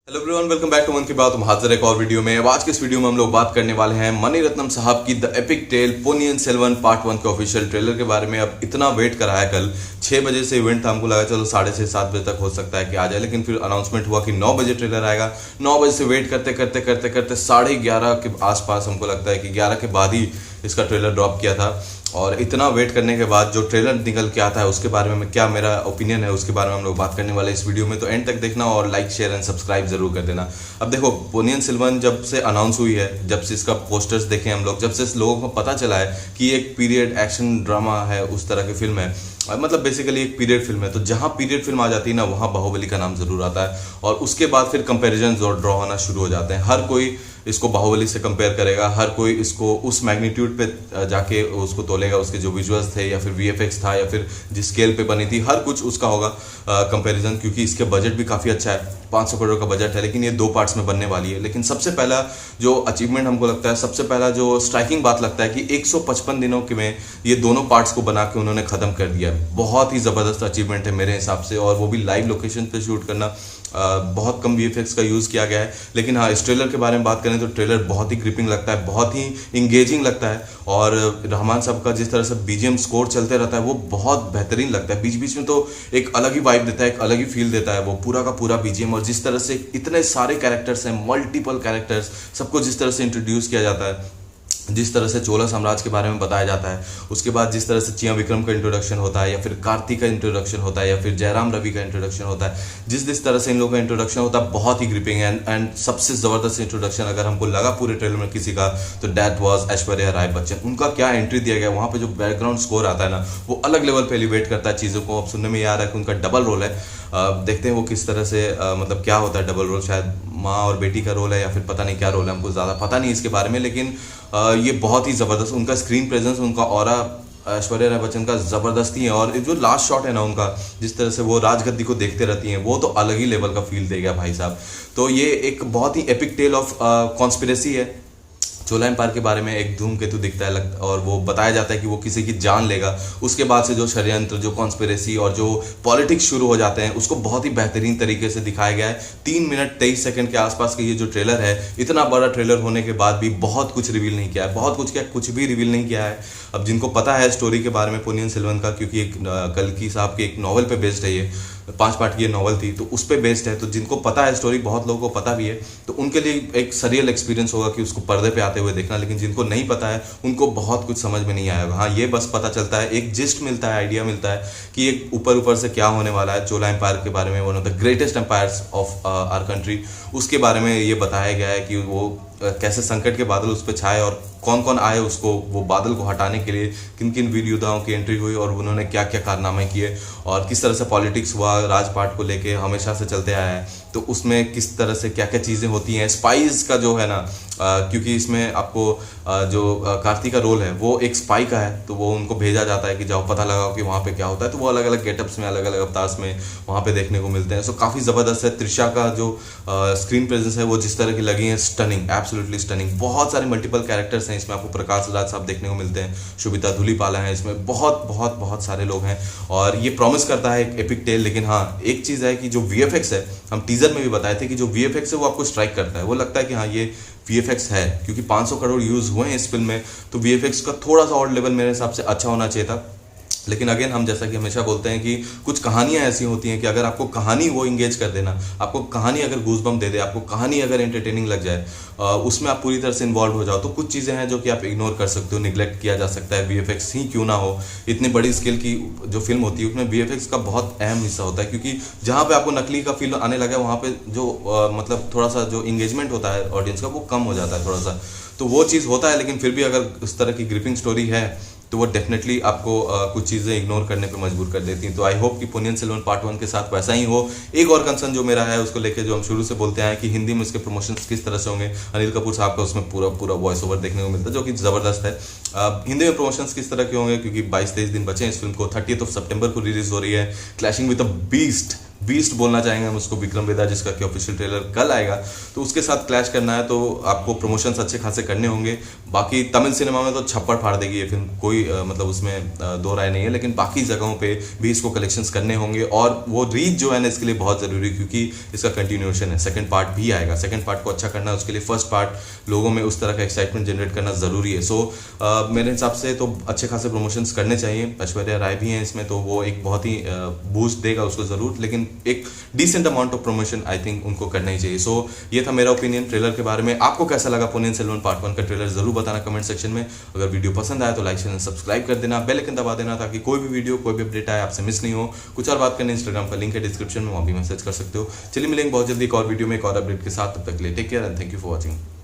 Hello everyone, welcome back to Mann ki बात। हम हाजिर एक और वीडियो में। अब आज के इस वीडियो में हम लोग बात करने वाले हैं मणि रत्नम साहब की the epic tell Ponniyin Selvan part 1 के ऑफिशियल ट्रेलर के बारे में। अब इतना वेट कराया, कल 6 बजे से इवेंट था, हमको लगा चलो 6:30 7 बजे तक हो सकता है कि आ जाए, लेकिन फिर अनाउंसमेंट हुआ कि 9 बजे ट्रेलर आएगा। 9 बजे से वेट करते करते करते करते 11:30 के आसपास, हमको लगता है कि 11 के बाद ही इसका ट्रेलर ड्रॉप किया था। और इतना वेट करने के बाद जो ट्रेलर निकल के आता है उसके बारे में क्या मेरा ओपिनियन है, उसके बारे में हम लोग बात करने वाले इस वीडियो में। तो एंड तक देखना और लाइक शेयर एंड सब्सक्राइब जरूर कर देना। अब देखो, पोनियन सेल्वन जब से अनाउंस हुई है, जब से इसका पोस्टर्स देखे हम लोग, जब से लोगों को पता चला है कि एक पीरियड एक्शन ड्रामा है, उस तरह की फिल्म है, मतलब बेसिकली एक पीरियड फिल्म है, तो जहाँ पीरियड फिल्म आ जाती है ना, वहाँ बाहुबली का नाम जरूर आता है। और उसके बाद फिर कंपैरिजन ड्रॉ होना शुरू हो जाते हैं। हर कोई इसको बाहुबली से कंपेयर करेगा, हर कोई इसको उस मैग्नीट्यूड पे जाके उसको तोलेगा, उसके जो विजुअल्स थे या फिर वीएफएक्स था या फिर जिस स्केल पे बनी थी, हर कुछ उसका होगा कंपैरिजन, क्योंकि इसके बजट भी काफ़ी अच्छा है। 500 करोड़ का बजट है, लेकिन ये 2 पार्ट्स में बनने वाली है। लेकिन सबसे पहला जो अचीवमेंट हमको लगता है, सबसे पहला जो स्ट्राइकिंग बात लगता है कि 155 दिनों के में ये दोनों पार्ट्स को बना के उन्होंने खत्म कर दिया। बहुत ही ज़बरदस्त अचीवमेंट है मेरे हिसाब से, और वो भी लाइव लोकेशन पे शूट करना। बहुत कम वीएफएक्स का यूज़ किया गया है। लेकिन हाँ, इस ट्रेलर के बारे में बात करें तो ट्रेलर बहुत ही ग्रिपिंग लगता है, बहुत ही इंगेजिंग लगता है। और रहमान साहब का जिस तरह से बीजीएम स्कोर चलते रहता है, वो बहुत बेहतरीन लगता है। बीच बीच में तो एक अलग ही वाइब देता है, एक अलग ही फील देता है वो पूरा का पूरा बीजीएम। और जिस तरह से इतने सारे कैरेक्टर्स हैं, मल्टीपल कैरेक्टर्स, सबको जिस तरह से इंट्रोड्यूस किया जाता है, जिस तरह से चोला साम्राज्य के बारे में बताया जाता है, उसके बाद जिस तरह से चिया विक्रम का इंट्रोडक्शन होता है, या फिर कार्तिक का इंट्रोडक्शन होता है, या फिर जयराम रवि का इंट्रोडक्शन होता है, जिस तरह से इन लोगों का इंट्रोडक्शन होता है, बहुत ही ग्रिपिंग है। एंड सबसे ज़बरदस्त इंट्रोडक्शन अगर हमको लगा पूरे ट्रेलर में किसी का, तो दैट वाज ऐश्वर्या राय बच्चन। उनका क्या एंट्री दिया गया, वहाँ पे जो बैकग्राउंड स्कोर आता है ना, वो अलग लेवल पे एलिवेट करता है चीज़ों को। अब सुनने में ये आ रहा है कि उनका डबल रोल है। देखते हैं वो किस तरह से मतलब क्या होता है डबल रोल, शायद माँ और बेटी का रोल है या फिर पता नहीं क्या रोल है, हमको ज़्यादा पता नहीं इसके बारे में। लेकिन ये बहुत ही ज़बरदस्त उनका स्क्रीन प्रेजेंस, उनका ऑरा ऐश्वर्या राय बच्चन का ज़बरदस्ती है। और जो लास्ट शॉट है ना उनका, जिस तरह से वो राजगद्दी को देखते रहती हैं, वो तो अलग ही लेवल का फील देगा भाई साहब। तो ये एक बहुत ही एपिक टेल ऑफ कॉन्स्पिरेसी है। चोला एम्पायर के बारे में एक धूमकेतु दिखता है और वो बताया जाता है कि वो किसी की जान लेगा। उसके बाद से जो षड्यंत्र, जो कॉन्स्पिरेसी और जो पॉलिटिक्स शुरू हो जाते हैं, उसको बहुत ही बेहतरीन तरीके से दिखाया गया है। 3 मिनट 23 सेकंड के आसपास का ये जो ट्रेलर है, इतना बड़ा ट्रेलर होने के बाद भी बहुत कुछ रिवील नहीं किया है, बहुत कुछ क्या, कुछ भी रिवील नहीं किया है। अब जिनको पता है स्टोरी के बारे में पोनियन सेल्वन का, क्योंकि एक कल्कि साहब के एक नॉवल पे बेस्ड है, ये 5 पार्ट की ये नॉवल थी, तो उस पर बेस्ड है। तो जिनको पता है स्टोरी, बहुत लोगों को पता भी है, तो उनके लिए एक सरियल एक्सपीरियंस होगा कि उसको पर्दे पे आते हुए देखना। लेकिन जिनको नहीं पता है, उनको बहुत कुछ समझ में नहीं आएगा। हाँ, ये बस पता चलता है, एक जिस्ट मिलता है, आइडिया मिलता है कि एक ऊपर ऊपर से क्या होने वाला है। चोला एम्पायर के बारे में, one of the greatest empires of our country, उसके बारे में ये बताया गया है कि वो कैसे संकट के बादल उस पर छाए और कौन कौन आए उसको, वो बादल को हटाने के लिए किन किन वीर योद्धाओं की एंट्री हुई और उन्होंने क्या क्या कारनामे किए, और किस तरह से पॉलिटिक्स हुआ, राजपाट को लेके हमेशा से चलते आया है। तो उसमें किस तरह से क्या क्या चीज़ें होती हैं, स्पाइस का जो है ना, क्योंकि इसमें आपको जो कार्तिक का रोल है वो एक स्पाई का है, तो वो उनको भेजा जाता है कि जाओ पता लगाओ कि वहाँ पे क्या होता है। तो वो अलग अलग गेटअप्स में, अलग अलग अवतार्स में वहाँ पे देखने को मिलते हैं। सो काफ़ी ज़बरदस्त है। त्रिशा का जो स्क्रीन प्रेजेंस है, वो जिस तरह की लगी है, स्टनिंग, एब्सोल्युटली स्टनिंग। बहुत सारे मल्टीपल कैरेक्टर्स हैं इसमें, आपको प्रकाश राज साहब देखने को मिलते हैं, शुभिता धुलीपाला है इसमें, बहुत बहुत बहुत सारे लोग हैं। और ये प्रॉमिस करता है एक एपिक टेल। लेकिन हाँ, एक चीज़ है कि जो वीएफएक्स है, हम टीजर में भी बताए थे कि जो वीएफएक्स है वो आपको स्ट्राइक करता है, वो लगता है कि हाँ ये वीएफएक्स है, क्योंकि 500 करोड़ यूज़ हुए हैं इस फिल्म में, तो वीएफएक्स का थोड़ा सा और लेवल मेरे हिसाब से अच्छा होना चाहिए था। लेकिन अगेन, हम जैसा कि हमेशा बोलते हैं कि कुछ कहानियाँ ऐसी होती हैं कि अगर आपको कहानी वो इंगेज कर देना, आपको कहानी अगर गूज़बम्प दे दे, आपको कहानी अगर एंटरटेनिंग लग जाए, उसमें आप पूरी तरह से इन्वॉल्व हो जाओ, तो कुछ चीज़ें हैं जो कि आप इग्नोर कर सकते हो, निगलेक्ट किया जा सकता है। वीएफएक्स ही क्यों ना हो, इतनी बड़ी स्केल की जो फिल्म होती है उसमें वीएफएक्स का बहुत अहम हिस्सा होता है, क्योंकि जहाँ पे आपको नकली का फील आने लगा, वहाँ पे जो मतलब थोड़ा सा जो इंगेजमेंट होता है ऑडियंस का, वो कम हो जाता है थोड़ा सा। तो वो चीज़ होता है। लेकिन फिर भी अगर उस तरह की ग्रिपिंग स्टोरी है, तो वो डेफिनेटली आपको कुछ चीज़ें इग्नोर करने पे मजबूर कर देती हैं। तो आई होप कि पोनियन सेल्वन पार्ट 1 के साथ वैसा ही हो। एक और कंसर्न जो मेरा है उसको लेके, जो हम शुरू से बोलते हैं कि हिंदी में उसके प्रमोशंस किस तरह से होंगे। अनिल कपूर साहब का उसमें पूरा वॉइस ओवर देखने को मिलता है, जो कि ज़बरदस्त है। हिंदी में प्रमोशंस किस तरह के होंगे, क्योंकि 22-23 दिन बचे हैं इस फिल्म को। 30th of September को रिलीज हो रही है, clashing with a beast beast बोलना चाहेंगे हम उसको, विक्रम वेदा, जिसका कि ऑफिशियल ट्रेलर कल आएगा, तो उसके साथ क्लैश करना है तो आपको प्रमोशंस अच्छे खासे करने होंगे। बाकी तमिल सिनेमा में तो छप्पड़ फाड़ देगी ये फिल्म, कोई मतलब उसमें दो राय नहीं है, लेकिन बाकी जगहों पे भी इसको कलेक्शंस करने होंगे और वो रीच जो है ना इसके लिए बहुत ज़रूरी, क्योंकि इसका कंटिन्यूएशन है, सेकंड पार्ट भी आएगा। सेकंड पार्ट को अच्छा करना है, उसके लिए फर्स्ट पार्ट लोगों में उस तरह का एक्साइटमेंट जनरेट करना ज़रूरी है। सो मेरे हिसाब से तो अच्छे खासे प्रमोशंस करने चाहिए। ऐश्वर्या राय भी हैं इसमें, तो वो एक बहुत ही बूस्ट देगा उसको ज़रूर, लेकिन एक decent amount of promotion I think उनको करना ही चाहिए। सो ये था मेरा ओपिनियन ट्रेलर के बारे में। आपको कैसा लगा पोनियन सेल्वन पार्ट 1 का ट्रेलर, जरूर बताना कमेंट सेक्शन में। अगर वीडियो पसंद आया तो लाइक शेयर सब्सक्राइब कर देना, बेल आइकन दबा देना, ताकि कोई भी वीडियो कोई भी अपडेट आए आपसे मिस नहीं हो। कुछ और बात करने इंस्टाग्राम का लिंक है डिस्क्रिप्शन में, वहाँ भी मैसेज कर सकते हो। चलिए मिलेंगे बहुत जल्दी एक और वीडियो में एक और अपडेट के साथ, तब तक के लिए take care and thank you for watching.